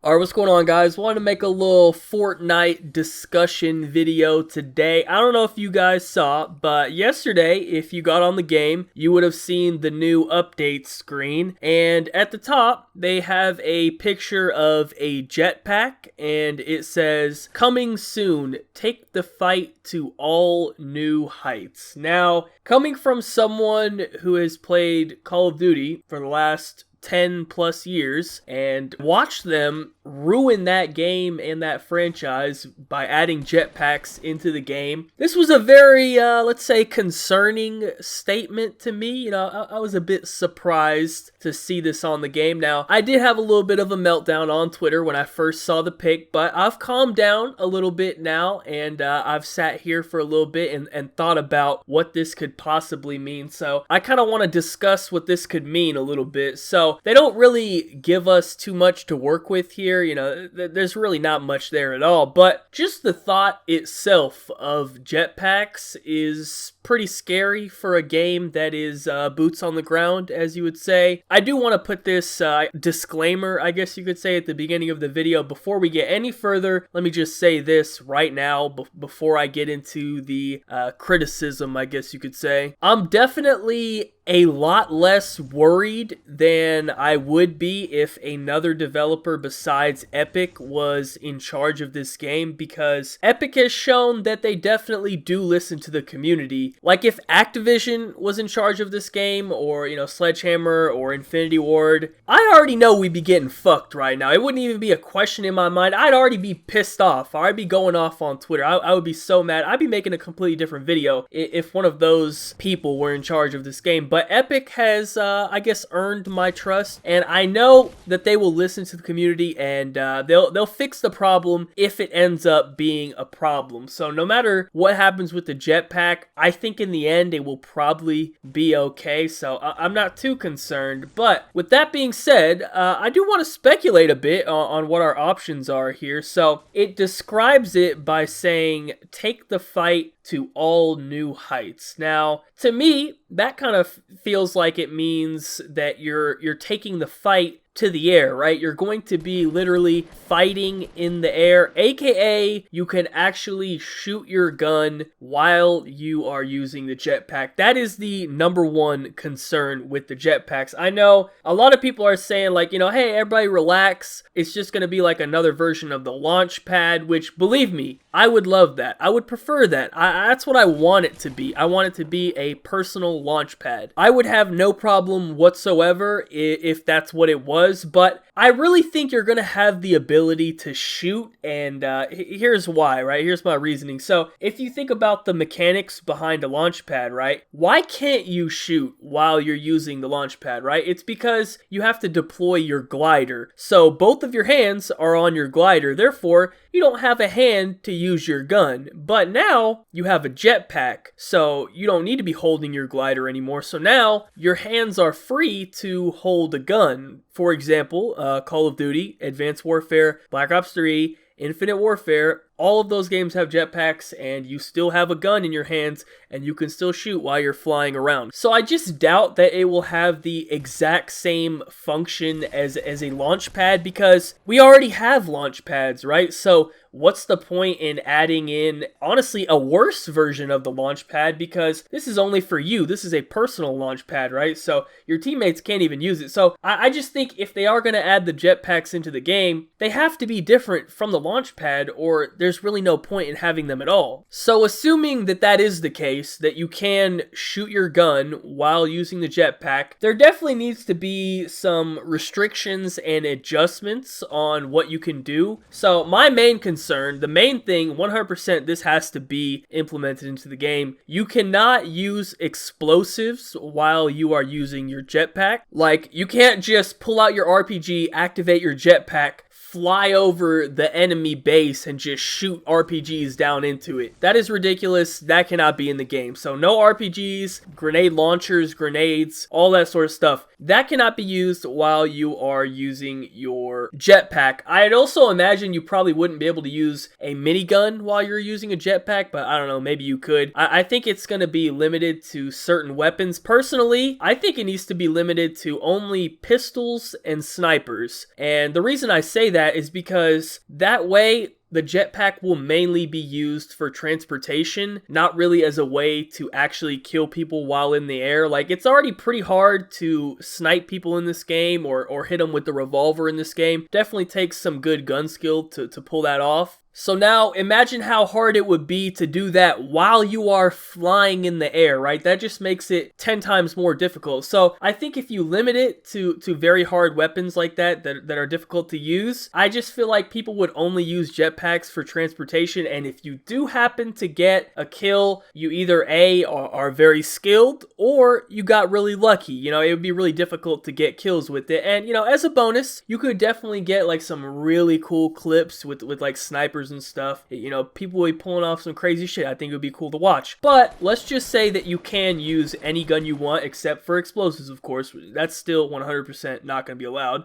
Alright, what's going on, guys? Wanted to make a little Fortnite discussion video today. I don't know if you guys saw, but yesterday, if you got on the game, you would have seen the new update screen. And at the top, they have a picture of a jetpack, and it says, "Coming soon, take the fight to all new heights." Now, coming from someone who has played Call of Duty for the last 10 plus years and watch them ruin that game and that franchise by adding jetpacks into the game. This was a very, let's say, concerning statement to me. You know, I was a bit surprised to see this on the game. Now, I did have a little bit of a meltdown on Twitter when I first saw the pic, but I've calmed down a little bit now, and I've sat here for a little bit and thought about what this could possibly mean. So I kind of want to discuss what this could mean a little bit. So they don't really give us too much to work with here. You know, there's really not much there at all, but just the thought itself of jetpacks is pretty scary for a game that is boots on the ground, as you would say. I do want to put this disclaimer, I guess you could say, at the beginning of the video. Before we get any further, let me just say this right now before I get into the criticism, I guess you could say. I'm definitely a lot less worried than I would be if another developer besides Epic was in charge of this game, because Epic has shown that they definitely do listen to the community. Like if Activision was in charge of this game, or, you know, Sledgehammer or Infinity Ward, I already know we'd be getting fucked right now. It wouldn't even be a question in my mind. I'd already be pissed off. I'd be going off on Twitter. I would be so mad. I'd be making a completely different video if one of those people were in charge of this game. But Epic has, I guess, earned my trust, and I know that they will listen to the community, and they'll fix the problem if it ends up being a problem. So no matter what happens with the jetpack, I think in the end it will probably be okay. So I'm not too concerned. But with that being said, I do want to speculate a bit on what our options are here. So it describes it by saying, "Take the fight to all new heights." Now, to me, that kind of feels like it means that you're taking the fight to the air, right? You're going to be literally fighting in the air, aka you can actually shoot your gun while you are using the jetpack. That is the number one concern with the jetpacks. I know a lot of people are saying, like, you know, hey, everybody relax. It's just going to be like another version of the launch pad, which, believe me, I would love that. I would prefer that. That's what I want it to be. I want it to be a personal launch pad. I would have no problem whatsoever if that's what it was. But I really think you're going to have the ability to shoot, and here's why, right? Here's my reasoning. So if you think about the mechanics behind a launch pad, right? Why can't you shoot while you're using the launch pad, right? It's because you have to deploy your glider. So both of your hands are on your glider. Therefore, you don't have a hand to use your gun. But now you have a jetpack, so you don't need to be holding your glider anymore. So now your hands are free to hold a gun. For example, Call of Duty, Advanced Warfare, Black Ops 3, Infinite Warfare, all of those games have jetpacks, and you still have a gun in your hands, and you can still shoot while you're flying around. So I just doubt that it will have the exact same function as a launch pad, because we already have launch pads, right? So what's the point in adding in, honestly, a worse version of the launch pad, because this is only for you. This is a personal launch pad, right? So your teammates can't even use it. So I just think if they are going to add the jetpacks into the game, they have to be different from the launch pad, or there's really no point in having them at all. So assuming that that is the case, that you can shoot your gun while using the jetpack, there definitely needs to be some restrictions and adjustments on what you can do. So my main concern, the main thing, 100% this has to be implemented into the game. You cannot use explosives while you are using your jetpack. Like, you can't just pull out your RPG, activate your jetpack, fly over the enemy base and just shoot RPGs down into it. That is ridiculous. That cannot be in the game. So no RPGs, grenade launchers, grenades, all that sort of stuff. that cannot be used while you are using your jetpack. I'd also imagine you probably wouldn't be able to use a minigun while you're using a jetpack, but I don't know, maybe you could. I think it's going to be limited to certain weapons. Personally, I think it needs to be limited to only pistols and snipers. And the reason I say that is because that way the jetpack will mainly be used for transportation, not really as a way to actually kill people while in the air. Like, it's already pretty hard to snipe people in this game or hit them with the revolver in this game. Definitely takes some good gun skill to pull that off. So now imagine how hard it would be to do that while you are flying in the air, right? That just makes it 10 times more difficult. So I think if you limit it to very hard weapons like that are difficult to use, I just feel like people would only use jetpacks for transportation. And if you do happen to get a kill, you either A, are very skilled, or you got really lucky. You know, it would be really difficult to get kills with it. And, you know, as a bonus, you could definitely get like some really cool clips with like snipers and stuff. You know, people will be pulling off some crazy shit. I think it would be cool to watch. But let's just say that you can use any gun you want except for explosives, of course. That's still 100% not going to be allowed.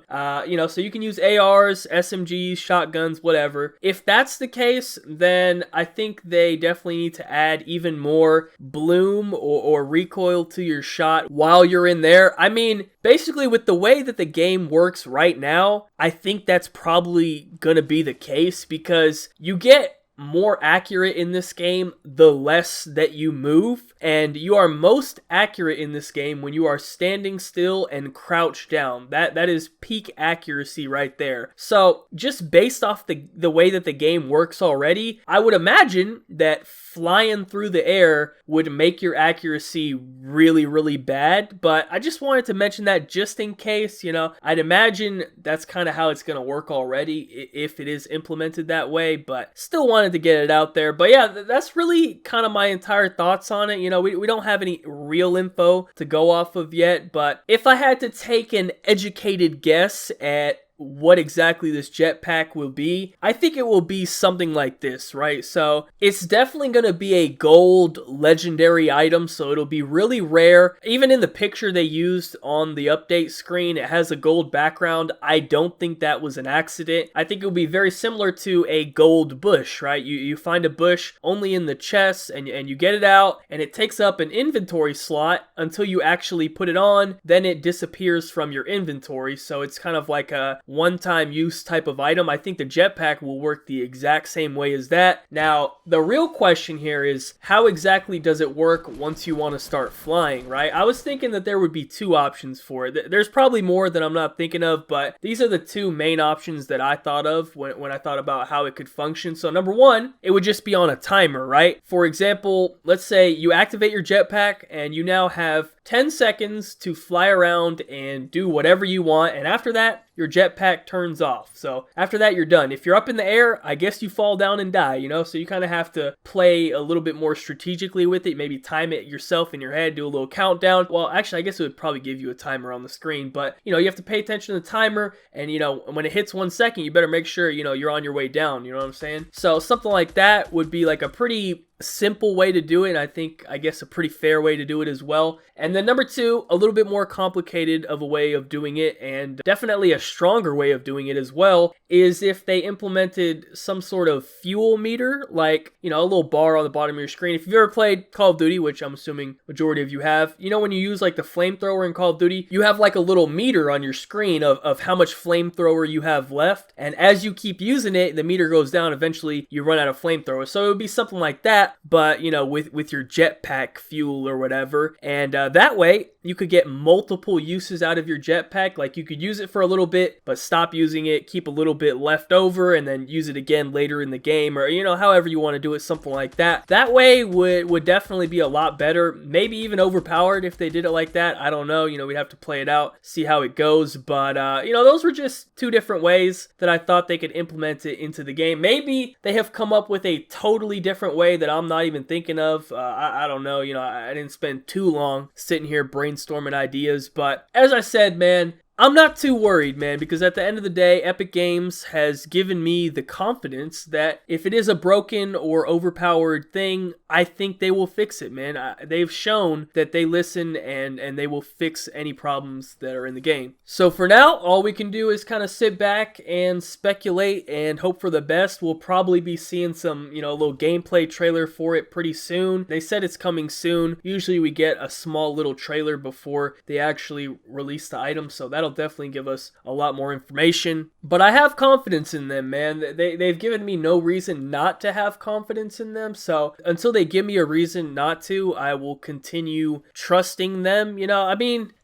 You know, so you can use ARs, SMGs, shotguns, whatever. If that's the case, then I think they definitely need to add even more bloom or recoil to your shot while you're in there. I mean, basically with the way that the game works right now, I think that's probably going to be the case because you get more accurate in this game the less that you move, and you are most accurate in this game when you are standing still and crouched down. That is peak accuracy right there. So just based off the way that the game works already, I would imagine that flying through the air would make your accuracy really, really bad, but I just wanted to mention that just in case. You know, I'd imagine that's kind of how it's going to work already if it is implemented that way, but still wanted to get it out there. But yeah, that's really kind of my entire thoughts on it. You know, we don't have any real info to go off of yet, but if I had to take an educated guess at what exactly this jetpack will be, I think it will be something like this, right? So it's definitely going to be a gold legendary item, so it'll be really rare. Even in the picture they used on the update screen, it has a gold background. I don't think that was an accident. I think it will be very similar to a gold bush, right? You find a bush only in the chest and you get it out and it takes up an inventory slot until you actually put it on, then it disappears from your inventory. So it's kind of like a one-time use type of item. I think the jetpack will work the exact same way as that. Now, the real question here is, how exactly does it work once you want to start flying, right? I was thinking that there would be two options for it. There's probably more that I'm not thinking of, but these are the two main options that I thought of when I thought about how it could function. So number one, it would just be on a timer, right? For example, let's say you activate your jetpack and you now have 10 seconds to fly around and do whatever you want, and after that, your jetpack turns off. So after that, you're done. If you're up in the air, I guess you fall down and die, you know? So you kind of have to play a little bit more strategically with it, maybe time it yourself in your head, do a little countdown. Well, actually, I guess it would probably give you a timer on the screen, but, you know, you have to pay attention to the timer, and, you know, when it hits 1 second, you better make sure, you know, you're on your way down, you know what I'm saying? So something like that would be like a pretty simple way to do it, and I guess a pretty fair way to do it as well. And then number two, a little bit more complicated of a way of doing it, and definitely a stronger way of doing it as well, is if they implemented some sort of fuel meter, like, you know, a little bar on the bottom of your screen. If you've ever played Call of Duty, which I'm assuming majority of you have, you know, when you use like the flamethrower in Call of Duty, you have like a little meter on your screen of how much flamethrower you have left, and as you keep using it, the meter goes down. Eventually you run out of flamethrower. So it would be something like that, but, you know, with your jetpack fuel or whatever, and that way you could get multiple uses out of your jetpack. Like, you could use it for a little bit but stop using it, keep a little bit left over, and then use it again later in the game, or, you know, however you want to do it, something like that. That way would definitely be a lot better, maybe even overpowered if they did it like that. I don't know, you know, we'd have to play it out, see how it goes, but you know, those were just two different ways that I thought they could implement it into the game. Maybe they have come up with a totally different way that I'm not even thinking of. I don't know, you know, I didn't spend too long sitting here brainstorming ideas, but as I said, man, I'm not too worried, man, because at the end of the day, Epic Games has given me the confidence that if it is a broken or overpowered thing, I think they will fix it, man. They've shown that they listen and they will fix any problems that are in the game. So for now, all we can do is kind of sit back and speculate and hope for the best. We'll probably be seeing some, a little gameplay trailer for it pretty soon. They said it's coming soon. Usually we get a small little trailer before they actually release the item, so that'll definitely give us a lot more information. But I have confidence in them, man. They've given me no reason not to have confidence in them, so until they give me a reason not to, I will continue trusting them.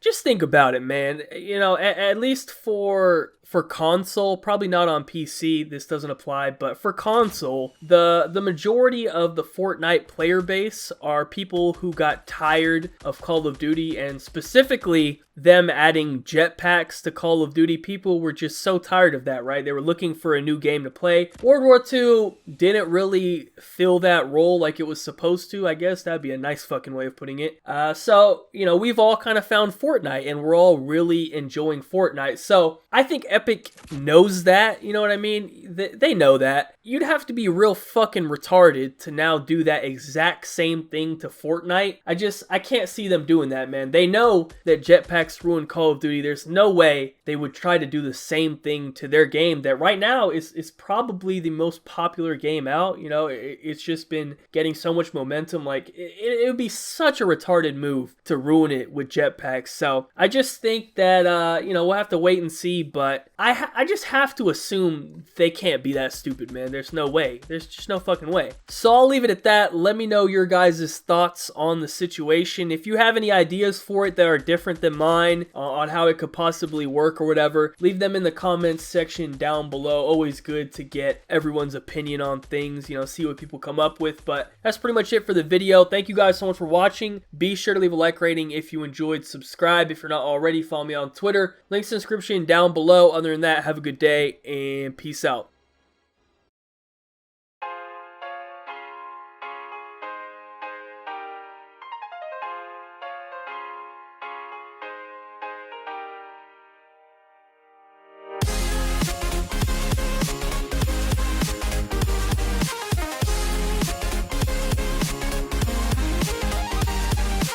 Just think about it, man. At least for console, probably not on PC, this doesn't apply, but for console, the majority of the Fortnite player base are people who got tired of Call of Duty, and specifically them adding jetpacks to Call of Duty. People were just so tired of that, right? They were looking for a new game to play. World War II didn't really fill that role like it was supposed to, I guess. That'd be a nice fucking way of putting it. So, we've all kind of found Fortnite, and we're all really enjoying Fortnite. So, I think Epic knows that, you know what I mean? They know that. You'd have to be real fucking retarded to now do that exact same thing to Fortnite. I can't see them doing that, man. They know that jetpacks ruin Call of Duty. There's no way they would try to do the same thing to their game that right now is probably the most popular game out. It's just been getting so much momentum. Like, it would be such a retarded move to ruin it with jetpacks. So I just think that, we'll have to wait and see, but I just have to assume they can't be that stupid, man. There's no way. There's just no fucking way. So I'll leave it at that. Let me know your guys' thoughts on the situation. If you have any ideas for it that are different than mine on how it could possibly work or whatever, leave them in the comments section down below. Always good to get everyone's opinion on things, see what people come up with. But that's pretty much it for the video. Thank you guys so much for watching. Be sure to leave a like rating if you enjoyed. Subscribe if you're not already. Follow me on Twitter. Links in the description down below. Other than that, have a good day and peace out.